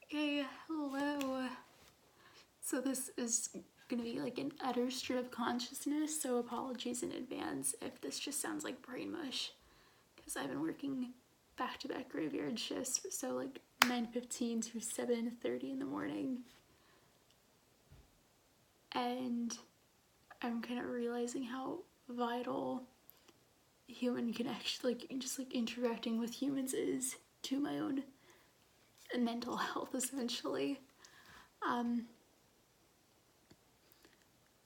Hey, hello. So this is gonna be like an utter stream of consciousness, so apologies in advance if this just sounds like brain mush, because I've been working back-to-back graveyard shifts, so like 9:15 to 7:30 in the morning, and I'm kind of realizing how vital human connection, like just like interacting with humans is to my own mental health, essentially.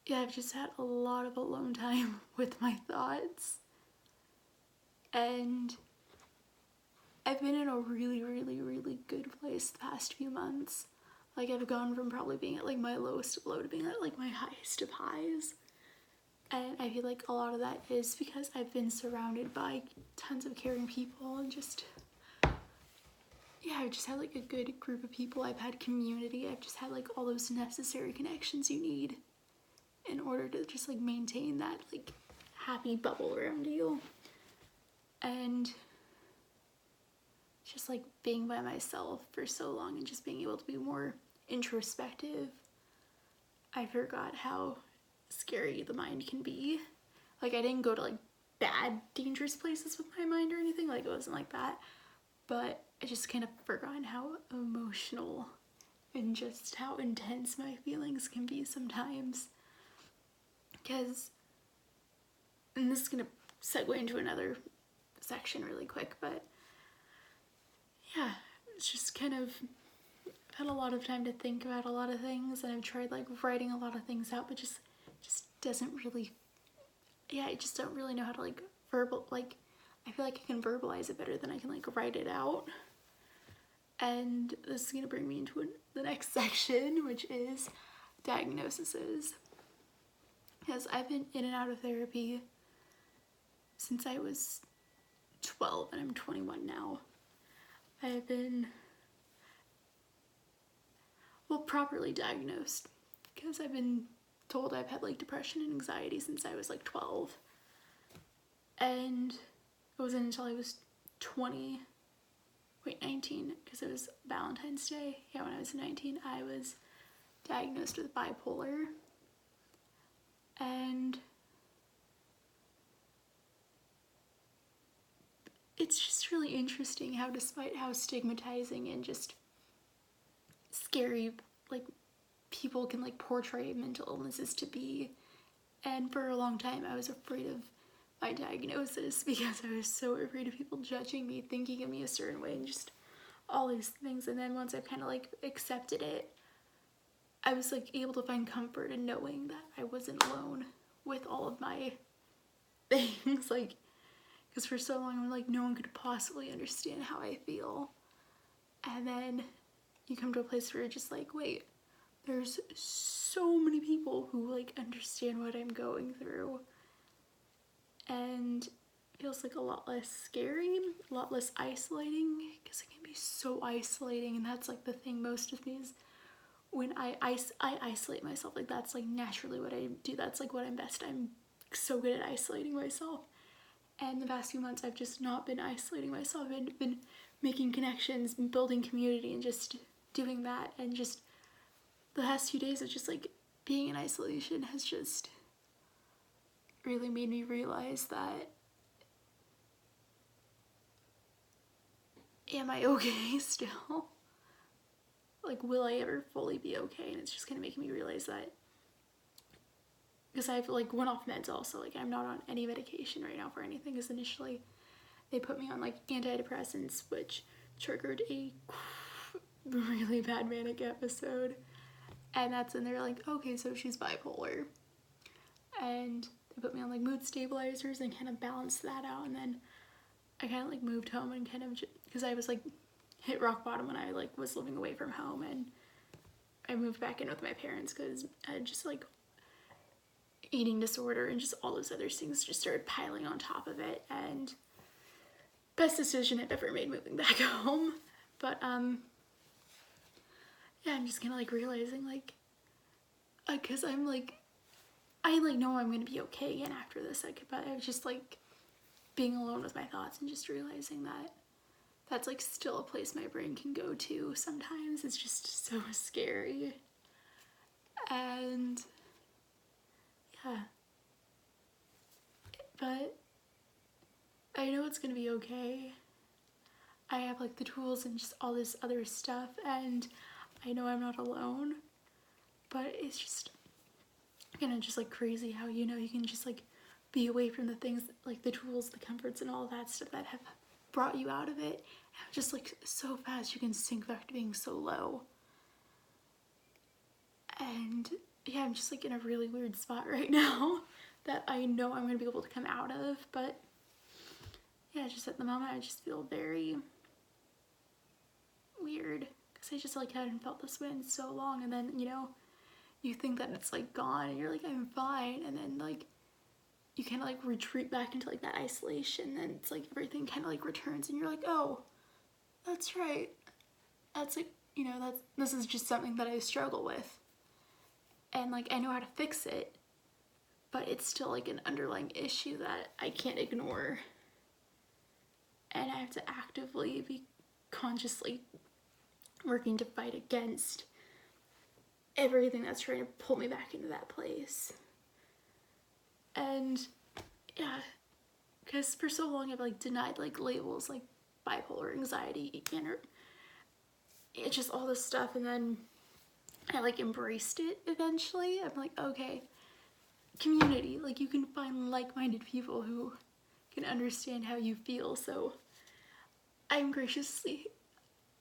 Yeah, I've just had a lot of alone time with my thoughts, and I've been in a really good place the past few months. Like, I've gone from probably being at like my lowest of low to being at like my highest of highs, and I feel like a lot of that is because I've been surrounded by tons of caring people, and just, yeah, I've just had like a good group of people. I've had community. I've just had like all those necessary connections you need in order to just like maintain that like happy bubble around you. And just like being by myself for so long and just being able to be more introspective, I forgot how scary the mind can be. Like, I didn't go to like bad dangerous places with my mind or anything, like it wasn't like that, but I just kind of forgotten how emotional and just how intense my feelings can be sometimes. Because, and this is gonna segue into another section really quick, but yeah, it's just kind of, I've had a lot of time to think about a lot of things, and I've tried like writing a lot of things out, but just doesn't really, yeah, I just don't really know how to like I feel like I can verbalize it better than I can like write it out. And this is gonna bring me into the next section, which is diagnoses. Because I've been in and out of therapy since I was 12, and I'm 21 now. I have been, well, properly diagnosed, because I've been told I've had like depression and anxiety since I was like 12. And it wasn't until I was 19, because it was Valentine's Day. Yeah, when I was 19, I was diagnosed with bipolar. And it's just really interesting how, despite how stigmatizing and just scary like people can like portray mental illnesses to be, and for a long time I was afraid of my diagnosis because I was so afraid of people judging me, thinking of me a certain way, and just all these things. And then once I kind of like accepted it, I was like able to find comfort in knowing that I wasn't alone with all of my things, like, because for so long I'm like, no one could possibly understand how I feel. And then you come to a place where you're just like, wait, there's so many people who like understand what I'm going through, and it feels like a lot less scary, a lot less isolating, because it can be so isolating. And that's like the thing most of me is, when I isolate myself, like that's like naturally what I do. That's like what I'm best. I'm so good at isolating myself. And the past few months I've just not been isolating myself. I've been making connections, building community, and just doing that. And just the past few days of just like being in isolation has just really made me realize that, am I okay still? Like, will I ever fully be okay? And it's just kind of making me realize that, because I've like went off meds also. Like, I'm not on any medication right now for anything, because initially they put me on like antidepressants, which triggered a really bad manic episode. And that's when they're like, okay, so she's bipolar. And they put me on like mood stabilizers and kind of balanced that out. And then I kind of like moved home, and kind of, because I was like hit rock bottom when I like was living away from home, and I moved back in with my parents because I had just like eating disorder and just all those other things just started piling on top of it. And best decision I've ever made, moving back home. But yeah, I'm just kind of like realizing like, because I'm like, I like know I'm gonna be okay again after this, like, but I was just like being alone with my thoughts and just realizing that that's like still a place my brain can go to sometimes. It's just so scary. And yeah, but I know it's gonna be okay. I have like the tools and just all this other stuff, and I know I'm not alone, but it's just kind of just like crazy how, you know, you can just like be away from the things, like the tools, the comforts, and all that stuff that have brought you out of it. And just like so fast you can sink back to being so low. And yeah, I'm just like in a really weird spot right now that I know I'm gonna be able to come out of, but yeah, just at the moment I just feel very weird because I just like hadn't felt this way in so long. And then, you know, you think that it's like gone and you're like, I'm fine, and then like you kind of like retreat back into like that isolation, and it's like everything kind of like returns and you're like, oh, that's right, that's like, you know, this is just something that I struggle with, and like I know how to fix it, but it's still like an underlying issue that I can't ignore, and I have to actively be consciously working to fight against everything that's trying to pull me back into that place. And yeah, because for so long I've like denied like labels like bipolar, anxiety, it's just all this stuff, and then I like embraced it eventually. I'm like, okay, community, like you can find like-minded people who can understand how you feel, so I'm graciously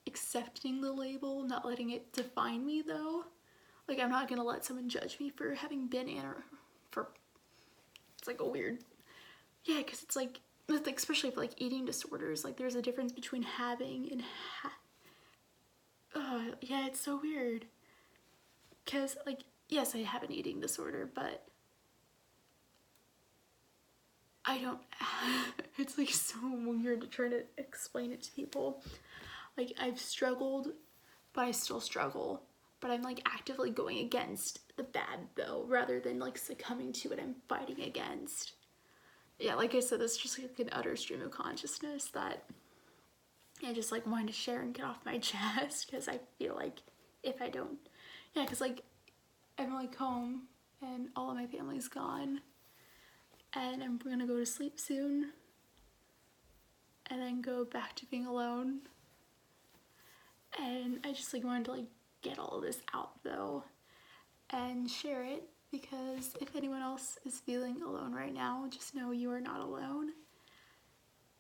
accepting the label, not letting it define me though. Like I'm not gonna let someone judge me for having been it's like a weird, yeah, because it's like especially for like eating disorders, like there's a difference between having and yeah, it's so weird. Because like, yes, I have an eating disorder, but I don't, it's like so weird to try to explain it to people. Like I've struggled, but I still struggle. But I'm like actively going against the bad though, rather than like succumbing to what I'm fighting against. Yeah, like I said, it's just like an utter stream of consciousness that I just like wanted to share and get off my chest, because I feel like if I don't, yeah, because like I'm like home and all of my family's gone, and I'm gonna go to sleep soon and then go back to being alone. And I just like wanted to like get all of this out though and share it, because if anyone else is feeling alone right now, just know you are not alone.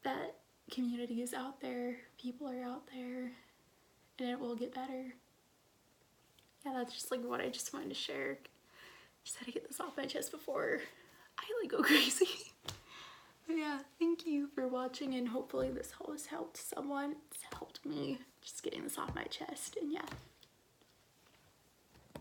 That community is out there, people are out there, and it will get better. Yeah, that's just like what I just wanted to share. Just had to get this off my chest before I like go crazy. But yeah, thank you for watching, and hopefully this has helped someone. It's helped me just getting this off my chest. And yeah,